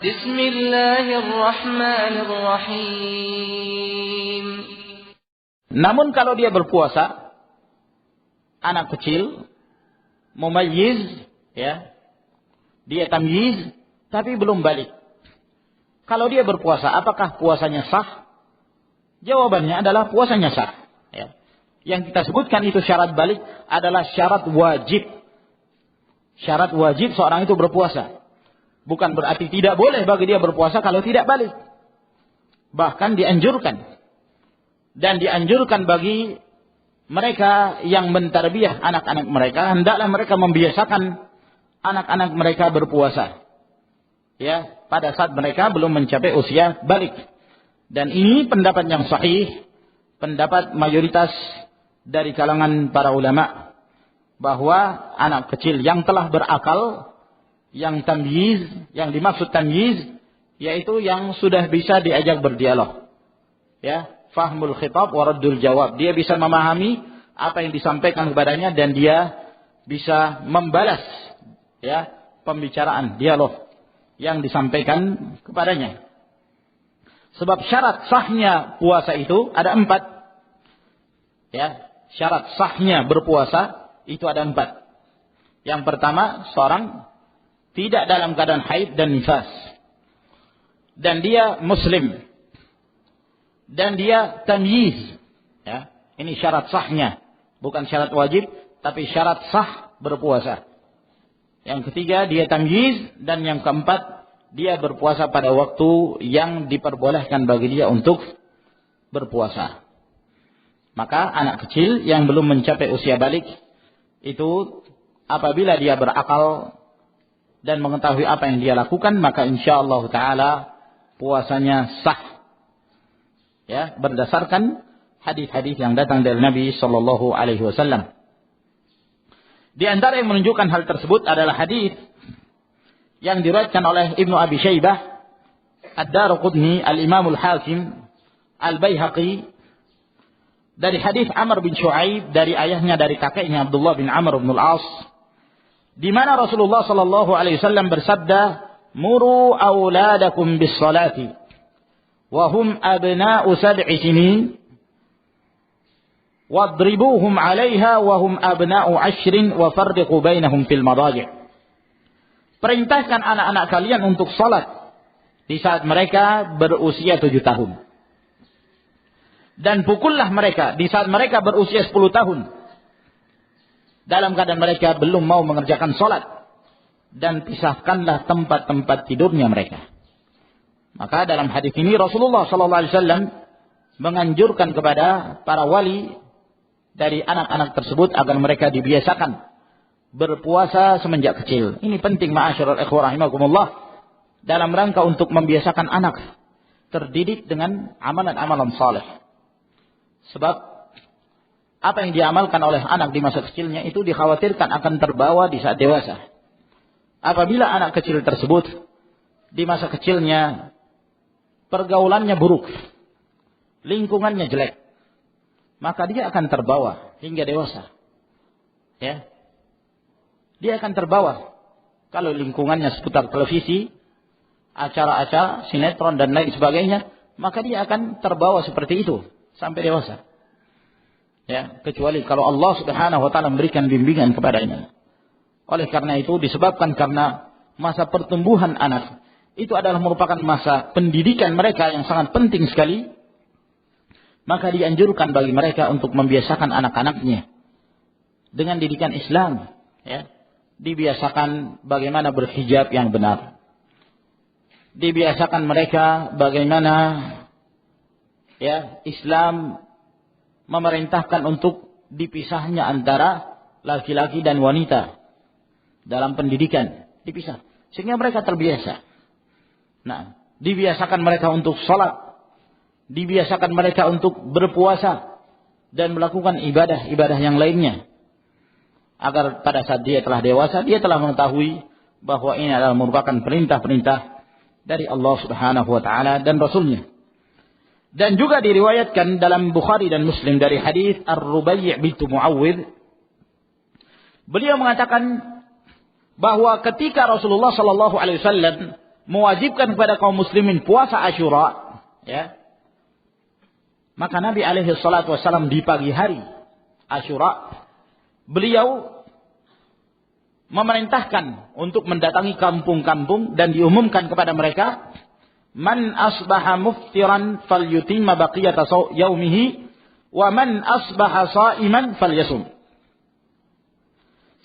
Bismillahirrahmanirrahim. Namun kalau dia berpuasa, anak kecil, mumayyiz, ya, dia tamyiz, tapi belum balik. Kalau dia berpuasa, apakah puasanya sah? Jawabannya adalah puasanya sah. Ya. Yang kita sebutkan itu syarat balik adalah syarat wajib. Syarat wajib seorang itu berpuasa. Bukan berarti tidak boleh bagi dia berpuasa kalau tidak balik. Bahkan dianjurkan. Dan dianjurkan bagi mereka yang mentarbiyah anak-anak mereka, hendaklah mereka membiasakan anak-anak mereka berpuasa. Ya, pada saat mereka belum mencapai usia balik. Dan ini pendapat yang sahih, pendapat mayoritas dari kalangan para ulama, bahwa anak kecil yang telah berakal, yang tamyiz, yang dimaksud tamyiz, yaitu yang sudah bisa diajak berdialog. Ya, fahmul khitab wa raddul jawab. Dia bisa memahami apa yang disampaikan kepadanya dan dia bisa membalas, ya, pembicaraan, dialog yang disampaikan kepadanya. Sebab syarat sahnya puasa itu ada 4. Ya, syarat sahnya berpuasa itu ada 4. Yang pertama, seorang tidak dalam keadaan haid dan nifas. Dan dia muslim. Dan dia tamyiz. Ya, ini syarat sahnya. Bukan syarat wajib, tapi syarat sah berpuasa. Yang ketiga, dia tamyiz. Dan yang keempat, dia berpuasa pada waktu yang diperbolehkan bagi dia untuk berpuasa. Maka anak kecil yang belum mencapai usia balik, itu apabila dia berakal dan mengetahui apa yang dia lakukan, maka insyaallah ta'ala puasanya sah. Ya, berdasarkan hadis-hadis yang datang dari Nabi sallallahu alaihi wasallam. Di antara yang menunjukkan hal tersebut adalah hadis yang diriwayatkan oleh Ibnu Abi Syaibah, Ad-Darqutni, Al-Imam Al-Hakim, Al-Baihaqi, dari hadis Amr bin Shu'aib dari ayahnya dari kakeknya Abdullah bin Amr bin Al-As, di mana Rasulullah sallallahu alaihi wasallam bersabda, "Muru auladakum bis-salati wa hum abna'u 7 sinin wadribuhum 'alaiha wa hum abna'u 10 wa farriqu bainahum fil madaji'." Perintahkan anak-anak kalian untuk salat di saat mereka berusia 7 tahun. Dan pukullah mereka di saat mereka berusia 10 tahun. Dalam keadaan mereka belum mau mengerjakan salat. Dan pisahkanlah tempat-tempat tidurnya mereka. Maka dalam hadis ini Rasulullah SAW menganjurkan kepada para wali dari anak-anak tersebut agar mereka dibiasakan berpuasa semenjak kecil. Ini penting ma'asyiral ikhwah rahimakumullah, dalam rangka untuk membiasakan anak terdidik dengan amalan-amalan saleh. Sebab apa yang diamalkan oleh anak di masa kecilnya itu dikhawatirkan akan terbawa di saat dewasa. Apabila anak kecil tersebut di masa kecilnya pergaulannya buruk, lingkungannya jelek, maka dia akan terbawa hingga dewasa. Ya. Dia akan terbawa. Kalau lingkungannya seputar televisi, acara-acara, sinetron dan lain sebagainya, maka dia akan terbawa seperti itu sampai dewasa. Ya, kecuali kalau Allah Subhanahu wa taala memberikan bimbingan kepadanya. Oleh karena itu disebabkan karena masa pertumbuhan anak itu adalah merupakan masa pendidikan mereka yang sangat penting sekali, maka dianjurkan bagi mereka untuk membiasakan anak-anaknya dengan didikan Islam, ya. Dibiasakan bagaimana berhijab yang benar. Dibiasakan mereka bagaimana, ya, Islam memerintahkan untuk dipisahnya antara laki-laki dan wanita dalam pendidikan, dipisah sehingga mereka terbiasa. Nah, dibiasakan mereka untuk salat, dibiasakan mereka untuk berpuasa dan melakukan ibadah-ibadah yang lainnya, agar pada saat dia telah dewasa dia telah mengetahui bahwa ini adalah merupakan perintah-perintah dari Allah Subhanahu wa taala dan Rasulnya. Dan juga diriwayatkan dalam Bukhari dan Muslim dari hadis Ar-Rubai' bintu Muawwidh, beliau mengatakan bahwa ketika Rasulullah sallallahu alaihi wasallam mewajibkan kepada kaum muslimin puasa Asyura, ya, maka Nabi alaihi salatu wasallam di pagi hari Asyura, beliau memerintahkan untuk mendatangi kampung-kampung dan diumumkan kepada mereka, man asbaha muftiran falyutimma baqiyata yaumihi wa man asbaha shaiman falyasum.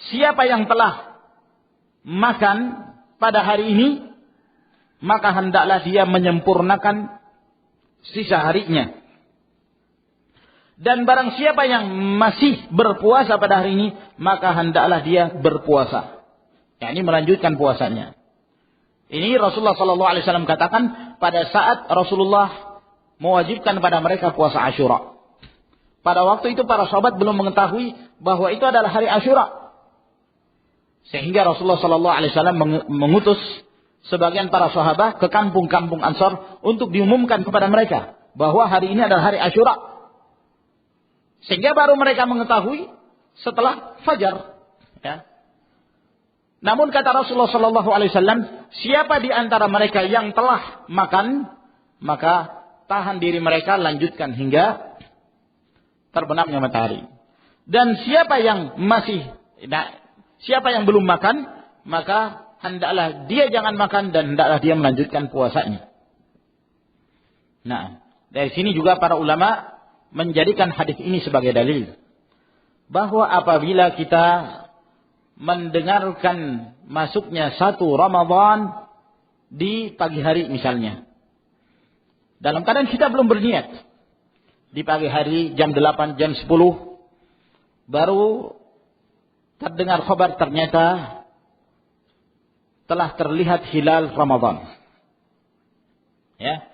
Siapa yang telah makan pada hari ini, maka hendaklah dia menyempurnakan sisa harinya. Dan barang siapa yang masih berpuasa pada hari ini, maka hendaklah dia berpuasa. Ya, ini melanjutkan puasanya. Ini Rasulullah SAW katakan pada saat Rasulullah mewajibkan pada mereka puasa Asyura. Pada waktu itu para sahabat belum mengetahui bahwa itu adalah hari Asyura. Sehingga Rasulullah SAW mengutus sebagian para sahabat ke kampung-kampung Ansar untuk diumumkan kepada mereka bahwa hari ini adalah hari Asyura. Sehingga baru mereka mengetahui setelah fajar. Ya. Namun kata Rasulullah SAW, siapa di antara mereka yang telah makan, maka tahan diri mereka, lanjutkan hingga terbenamnya matahari. Dan siapa yang belum makan, maka hendaklah dia jangan makan dan hendaklah dia melanjutkan puasanya. Nah, dari sini juga para ulama menjadikan hadis ini sebagai dalil bahwa apabila kita mendengarkan masuknya satu Ramadan di pagi hari misalnya, dalam keadaan kita belum berniat, di pagi hari jam 8, jam 10 baru terdengar kabar ternyata telah terlihat hilal Ramadan, ya,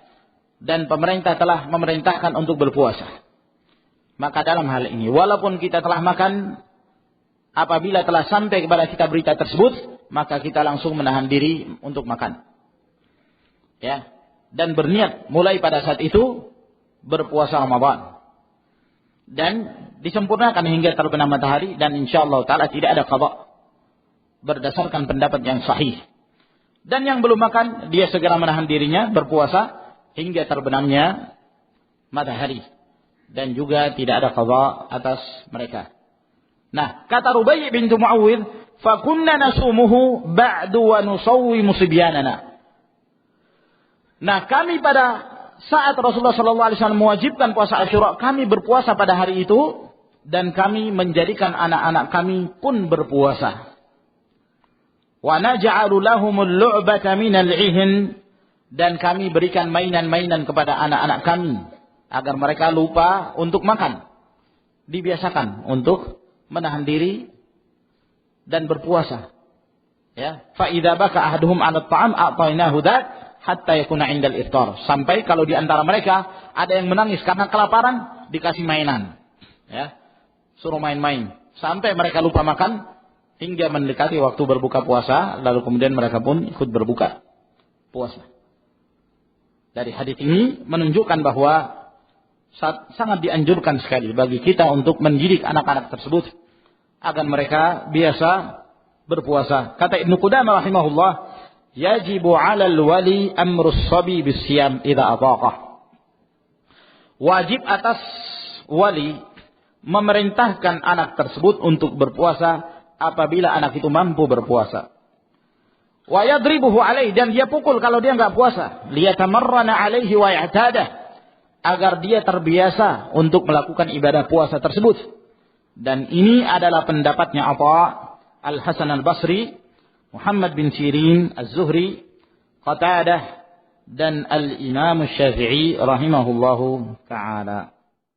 dan pemerintah telah memerintahkan untuk berpuasa. Maka dalam hal ini, walaupun kita telah makan, apabila telah sampai kepada kita berita tersebut, maka kita langsung menahan diri untuk makan. Ya, dan berniat mulai pada saat itu berpuasa Ramadan. Dan disempurnakan hingga terbenam matahari, dan insyaallah taala tidak ada qada berdasarkan pendapat yang sahih. Dan yang belum makan, dia segera menahan dirinya berpuasa hingga terbenamnya matahari. Dan juga tidak ada qada atas mereka. Nah, kata Rubai' bintu Muawwidh, fa kunna nasumuhu ba'du wa nusawwimu sibyanana. Nah, kami pada saat Rasulullah SAW mewajibkan puasa Asyura, kami berpuasa pada hari itu dan kami menjadikan anak-anak kami pun berpuasa. Wa naj'alu lahumul lu'bata minal 'ihn, dan kami berikan mainan-mainan kepada anak-anak kami agar mereka lupa untuk makan. Dibiasakan untuk menahan diri dan berpuasa. Ya, fa idza baka ahaduhum 'ala at-ta'am a'taynahu dzat hatta yakuna 'indal iftar. Sampai kalau di antara mereka ada yang menangis karena kelaparan, dikasih mainan. Ya. Suruh main-main sampai mereka lupa makan hingga mendekati waktu berbuka puasa, lalu kemudian mereka pun ikut berbuka puasa. Dari hadis ini menunjukkan bahwa sangat dianjurkan sekali bagi kita untuk mendidik anak-anak tersebut agar mereka biasa berpuasa. Kata Ibnu Qudamah rahimahullah, yajibu 'alal wali amrus sabi bisyam idza ataqah. Wajib atas wali memerintahkan anak tersebut untuk berpuasa apabila anak itu mampu berpuasa. Wa yadribuhu alaihi, dan dia pukul kalau dia enggak puasa, liyatamarrana alaihi wa ya'tadah, agar dia terbiasa untuk melakukan ibadah puasa tersebut. Dan ini adalah pendapatnya Atha, Al-Hasan Al-Basri, Muhammad bin Sirin, Az-Zuhri, Qatadah, dan Al-Imam Syafi'i rahimahullahu ta'ala.